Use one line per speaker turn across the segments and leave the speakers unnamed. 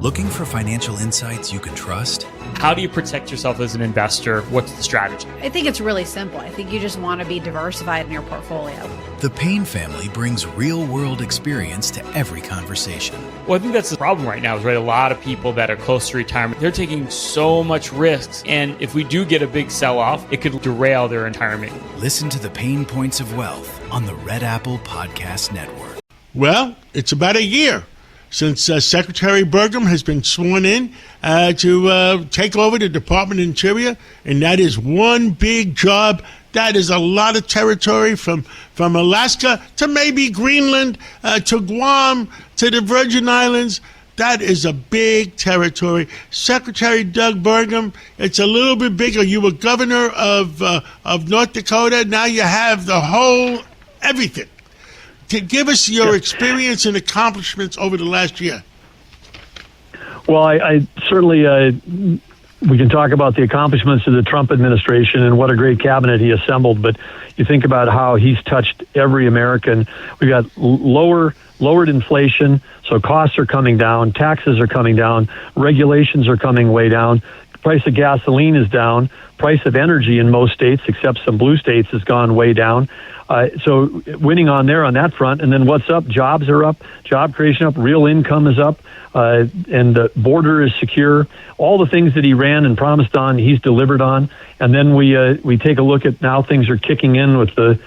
Looking for financial insights you can trust?
How do you protect yourself as an investor? What's the strategy?
I think it's really simple. I think you just want to be diversified in your portfolio.
The Payne family brings real-world experience to every conversation.
Well, I think that's the problem right now is, right, a lot of people that are close to retirement, they're taking so much risks. And if we do get a big sell-off, it could derail their retirement.
Listen to the Pain Points of Wealth on the Red Apple Podcast Network.
Well, it's about a year since Secretary Burgum has been sworn in to take over the Department of Interior, and that is one big job. That is a lot of territory from Alaska to maybe Greenland to Guam to the Virgin Islands. That is a big territory. Secretary Doug Burgum, it's a little bit bigger. You were governor of North Dakota. Now you have the whole everything. To give us your experience and accomplishments over the last year.
Well, I certainly, we can talk about the accomplishments of the Trump administration and what a great cabinet he assembled, but you think about how he's touched every American. We got lowered inflation, so costs are coming down, taxes are coming down, regulations are coming way down, price of gasoline is down, price of energy in most states, except some blue states, has gone way down. So winning on that front. And then what's up? Jobs are up, job creation up, real income is up, and the border is secure. All the things that he ran and promised on, he's delivered on. And then we take a look at now things are kicking in with the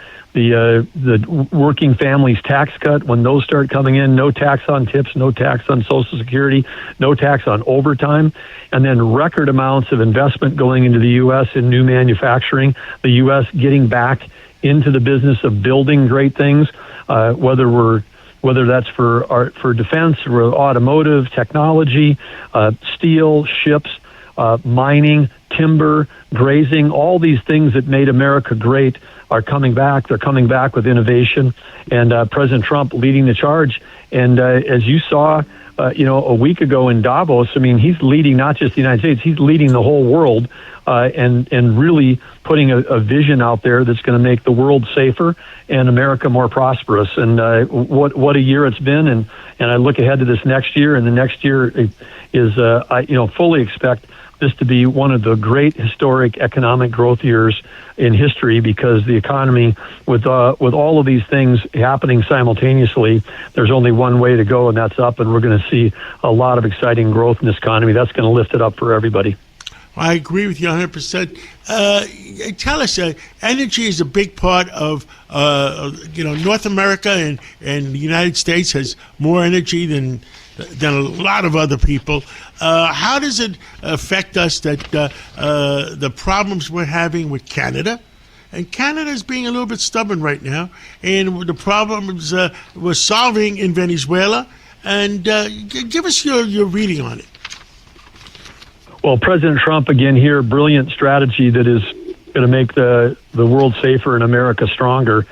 working families tax cut. When those start coming in, no tax on tips, no tax on Social Security, no tax on overtime, and then record amounts of investment going into the U.S. in new manufacturing, the U.S. getting back into the business of building great things, whether that's for defense, or automotive, technology, steel, ships, mining, timber, grazing, all these things that made America great are coming back. They're coming back with innovation, and President Trump leading the charge. And as you saw, a week ago in Davos, I mean, he's leading not just the United States, he's leading the whole world, and really putting a vision out there that's going to make the world safer and America more prosperous. And what a year it's been, and I look ahead to this next year, and the next year is I fully expect this to be one of the great historic economic growth years in history, because the economy, with all of these things happening simultaneously, there's only one way to go, and that's up, and we're going to see a lot of exciting growth in this economy. That's going to lift it up for everybody.
I agree with you 100%. Tell us, energy is a big part of, North America, and the United States has more energy than a lot of other people. How does it affect us that the problems we're having with Canada? And Canada is being a little bit stubborn right now, and the problems we're solving in Venezuela. And give us your reading on it.
Well, President Trump, again here, brilliant strategy that is going to make the world safer and America stronger.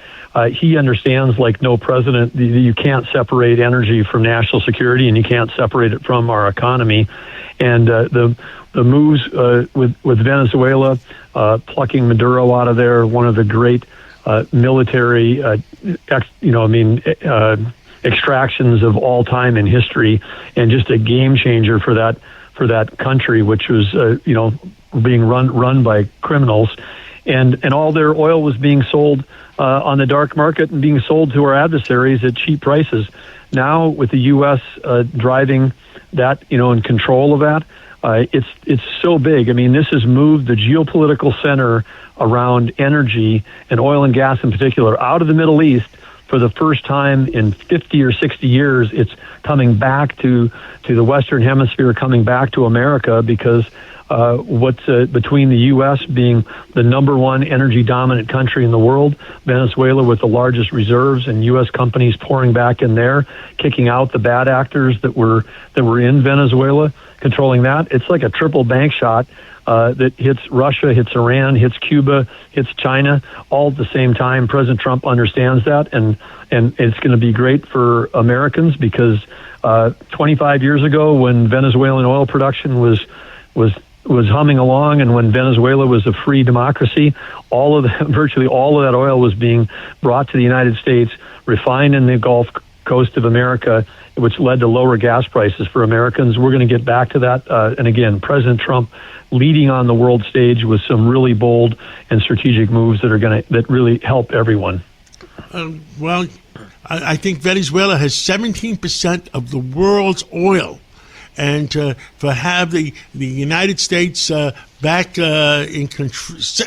He understands, like no president, you can't separate energy from national security, and you can't separate it from our economy. And the moves with Venezuela, plucking Maduro out of there, one of the great military, extractions of all time in history, and just a game changer for that country, which was being run by criminals, and all their oil was being sold on the dark market and being sold to our adversaries at cheap prices. Now, with the U.S. driving that, in control of that, it's so big. I mean, this has moved the geopolitical center around energy and oil and gas in particular out of the Middle East. For the first time in 50 or 60 years, it's coming back to the Western Hemisphere, coming back to America, because what's between the U.S. being the number one energy dominant country in the world, Venezuela with the largest reserves, and U.S. companies pouring back in there, kicking out the bad actors that were in Venezuela, controlling that. It's like a triple bank shot that hits Russia, hits Iran, hits Cuba, hits China, all at the same time. President Trump understands that, and it's going to be great for Americans, because 25 years ago, when Venezuelan oil production was humming along, and when Venezuela was a free democracy, virtually all of that oil was being brought to the United States, refined in the Gulf coast of America, which led to lower gas prices for Americans. We're going to get back to that. And again, President Trump leading on the world stage with some really bold and strategic moves that really help everyone.
Well, I think Venezuela has 17% of the world's oil. And for have the United States back in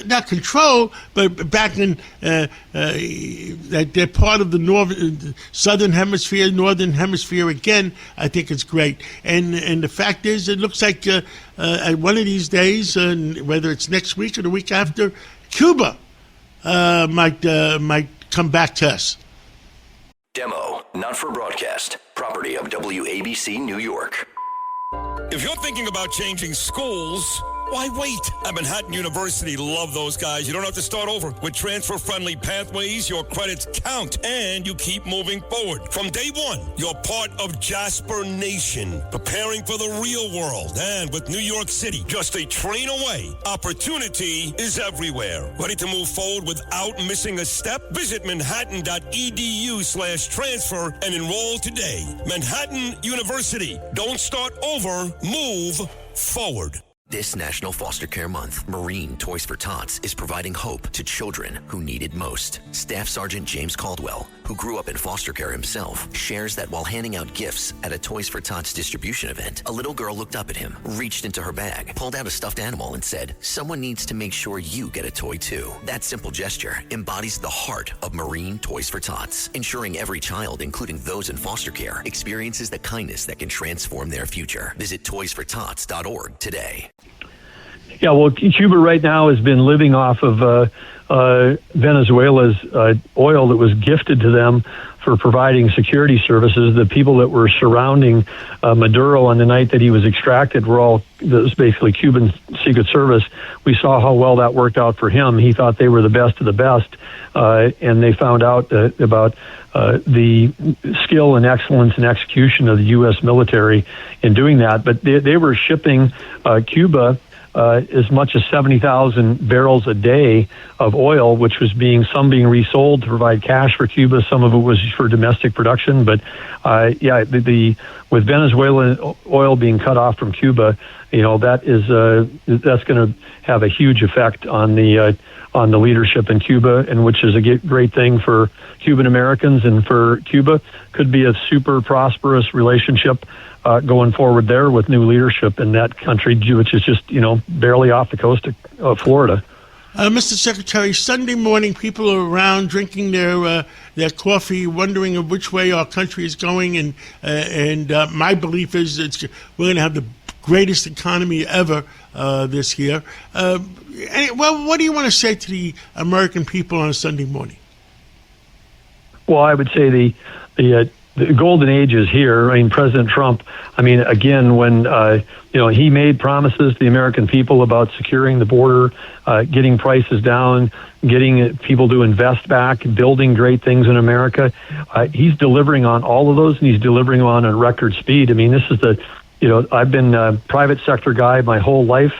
not control, but back in that they're part of the southern hemisphere, northern hemisphere again, I think it's great. And the fact is, it looks like one of these days, whether it's next week or the week after, Cuba might come back to us.
Demo, not for broadcast. Property of WABC New York.
If you're thinking about changing schools, why wait? At Manhattan University, love those guys. You don't have to start over. With transfer-friendly pathways, your credits count, and you keep moving forward. From day one, you're part of Jasper Nation, preparing for the real world. And with New York City just a train away, opportunity is everywhere. Ready to move forward without missing a step? Visit manhattan.edu/transfer and enroll today. Manhattan University. Don't start over, move forward.
This National Foster Care Month, Marine Toys for Tots is providing hope to children who need it most. Staff Sergeant James Caldwell, who grew up in foster care himself, shares that while handing out gifts at a Toys for Tots distribution event, a little girl looked up at him, reached into her bag, pulled out a stuffed animal and said, "Someone needs to make sure you get a toy too." That simple gesture embodies the heart of Marine Toys for Tots, ensuring every child, including those in foster care, experiences the kindness that can transform their future. Visit toysfortots.org today.
Yeah, well, Cuba right now has been living off of Venezuela's oil that was gifted to them for providing security services. The people that were surrounding Maduro on the night that he was extracted that was basically Cuban Secret Service. We saw how well that worked out for him. He thought they were the best of the best, and they found out about the skill and excellence and execution of the U.S. military in doing that. But they were shipping Cuba as much as 70,000 barrels a day of oil, which was being resold to provide cash for Cuba. Some of it was for domestic production. But with Venezuelan oil being cut off from Cuba, that's going to have a huge effect on the leadership in Cuba, and which is a great thing for Cuban Americans and for Cuba. Could be a super prosperous relationship going forward there with new leadership in that country, which is just, barely off the coast of Florida.
Mr. Secretary, Sunday morning, people are around drinking their coffee, wondering of which way our country is going, and my belief is we're going to have the greatest economy ever this year. What do you want to say to the American people on a Sunday morning?
Well, I would say the golden age is here. I mean, President Trump, again, when he made promises to the American people about securing the border, getting prices down, getting people to invest back, building great things in America, he's delivering on all of those, and he's delivering on a record speed. This is I've been a private sector guy my whole life,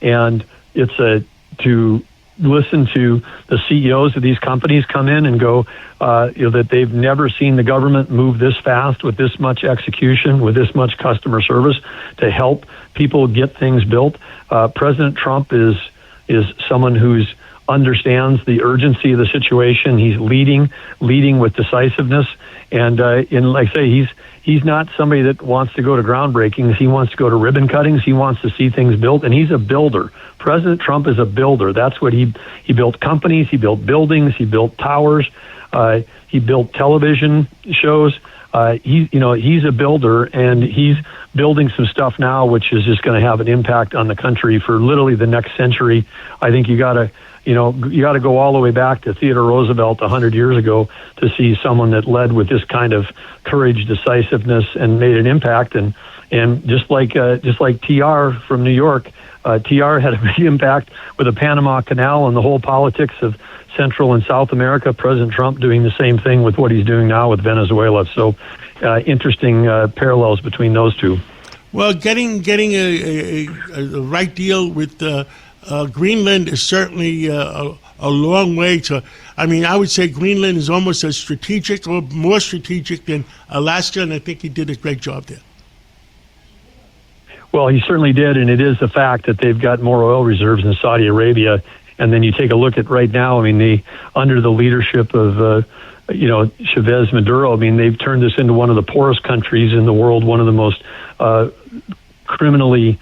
and it's to listen to the CEOs of these companies come in and go, that they've never seen the government move this fast with this much execution, with this much customer service to help people get things built. President Trump is someone who's understands the urgency of the situation. He's leading with decisiveness, and like I say, he's not somebody that wants to go to groundbreakings. He wants to go to ribbon cuttings. He wants to see things built, and he's a builder. President Trump is a builder. That's what he built companies. He built buildings. He built towers. He built television shows. He's a builder, and he's building some stuff now, which is just going to have an impact on the country for literally the next century. I think you got to go all the way back to Theodore Roosevelt 100 years ago to see someone that led with this kind of courage, decisiveness, and made an impact. And just like TR from New York, TR had a big impact with the Panama Canal and the whole politics of Central and South America. President Trump doing the same thing with what he's doing now with Venezuela. So interesting parallels between those two.
Well, getting a right deal with Greenland is certainly a long way to, I would say Greenland is almost as strategic or more strategic than Alaska, and I think he did a great job there.
Well, he certainly did, and it is the fact that they've got more oil reserves than Saudi Arabia. And then you take a look at right now, under the leadership of, Chavez Maduro, they've turned this into one of the poorest countries in the world, one of the most criminally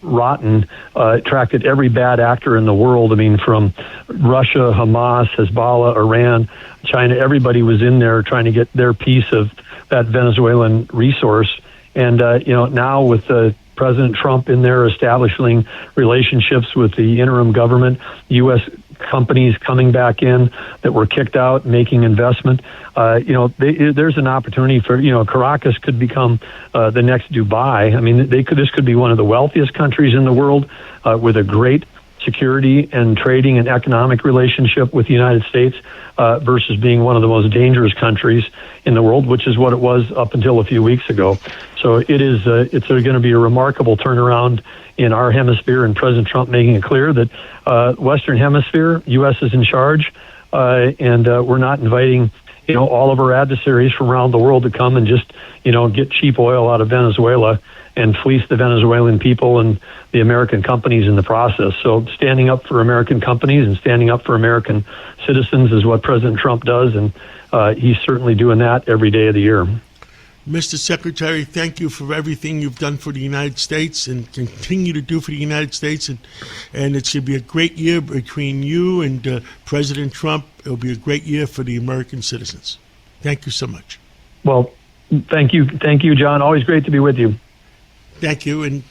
rotten, attracted every bad actor in the world. From Russia, Hamas, Hezbollah, Iran, China, everybody was in there trying to get their piece of that Venezuelan resource. And, now with President Trump in there establishing relationships with the interim government, U.S. companies coming back in that were kicked out, making investment, there's an opportunity for, Caracas could become the next Dubai. This could be one of the wealthiest countries in the world with a great security and trading and economic relationship with the United States versus being one of the most dangerous countries in the world, which is what it was up until a few weeks ago. So it's going to be a remarkable turnaround in our hemisphere, and President Trump making it clear that Western Hemisphere, U.S. is in charge, and we're not inviting all of our adversaries from around the world to come and just get cheap oil out of Venezuela and fleece the Venezuelan people and the American companies in the process. So standing up for American companies and standing up for American citizens is what President Trump does, and he's certainly doing that every day of the year.
Mr. Secretary, thank you for everything you've done for the United States and continue to do for the United States. And it should be a great year between you and President Trump. It'll be a great year for the American citizens. Thank you so much.
Well, thank you. Thank you, John. Always great to be with you.
Thank you, and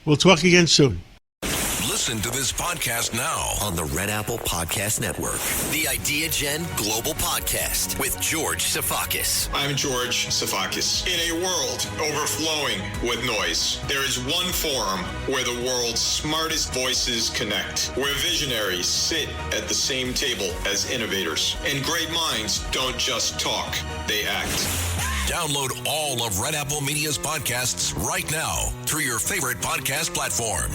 we'll talk again soon.
Listen to this podcast now
On the Red Apple Podcast Network. The Idea Gen Global Podcast with George Sifakis.
I'm George Sifakis. In a world overflowing with noise, there is one forum where the world's smartest voices connect, where visionaries sit at the same table as innovators, and great minds don't just talk, they act.
Download all of Red Apple Media's podcasts right now through your favorite podcast platform.